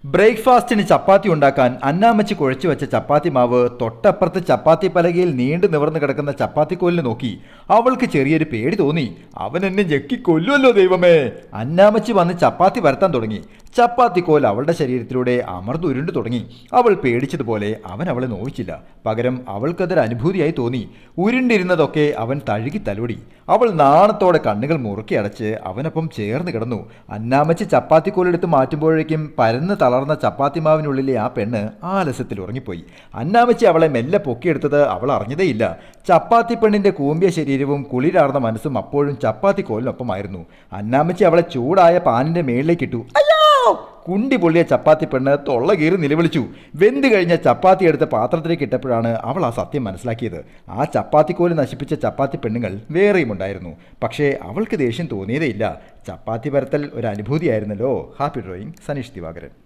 ബ്രേക്ക്ഫാസ്റ്റിന് ചപ്പാത്തി ഉണ്ടാക്കാൻ അന്നാമ്മച്ചി കുഴച്ചു വെച്ച ചപ്പാത്തി മാവ് തൊട്ടപ്പുറത്ത് ചപ്പാത്തി പലകയിൽ നീണ്ടു നിവർന്നു കിടക്കുന്ന ചപ്പാത്തിക്കോലിന് നോക്കി അവൾക്ക് ചെറിയൊരു പേടി തോന്നി. അവൻ എന്നെ ഞെക്കി കൊല്ലുമല്ലോ ദൈവമേ! അന്നാമ്മച്ചി വന്ന് ചപ്പാത്തി പരത്താൻ തുടങ്ങി. ചപ്പാത്തിക്കോൽ അവളുടെ ശരീരത്തിലൂടെ അമർന്നുരുണ്ടു തുടങ്ങി. അവൾ പേടിച്ചതുപോലെ അവൻ അവളെ നോവിച്ചില്ല. പകരം അവൾക്കതൊരു അനുഭൂതിയായി തോന്നി. ഉരുണ്ടിരുന്നതൊക്കെ അവൻ തഴുകി തലോടി. അവൾ നാണത്തോടെ കണ്ണുകൾ മുറുക്കി അടച്ച് അവനൊപ്പം ചേർന്ന് കിടന്നു. അന്നാമ്മച്ചി ചപ്പാത്തിക്കോലെടുത്ത് മാറ്റുമ്പോഴേക്കും പരന്ന് തളർന്ന ചപ്പാത്തി മാവിനുള്ളിലെ ആ പെണ്ണ് ആലസ്യത്തിൽ ഉറങ്ങിപ്പോയി. അന്നാമ്മച്ചി അവളെ മെല്ലെ പൊക്കിയെടുത്തത് അവൾ അറിഞ്ഞതേയില്ല. ചപ്പാത്തി പെണ്ണിന്റെ കൂമ്പിയ ശരീരവും കുളിരാർന്ന മനസ്സും അപ്പോഴും ചപ്പാത്തി കോലിനൊപ്പമായിരുന്നു. അന്നാമ്മച്ചി അവളെ ചൂടായ പാനിന്റെ മേളിലേക്കിട്ടു. കുണ്ടി പൊള്ളിയ ചപ്പാത്തി പെണ്ണ് തൊള്ള കീറി നിലവിളിച്ചു. വെന്ത് കഴിഞ്ഞ ചപ്പാത്തി എടുത്ത് പാത്രത്തിലേക്ക് ഇട്ടപ്പോഴാണ് അവൾ ആ സത്യം മനസ്സിലാക്കിയത്. ആ ചപ്പാത്തിക്കോല് നശിപ്പിച്ച ചപ്പാത്തി പെണ്ണുങ്ങൾ വേറെയും ഉണ്ടായിരുന്നു. പക്ഷേ അവൾക്ക് ദേഷ്യം തോന്നിയതേയില്ല. ചപ്പാത്തി പരത്തൽ ഒരു അനുഭൂതിയായിരുന്നല്ലോ. Happy drawing, Saneesh Divakaran.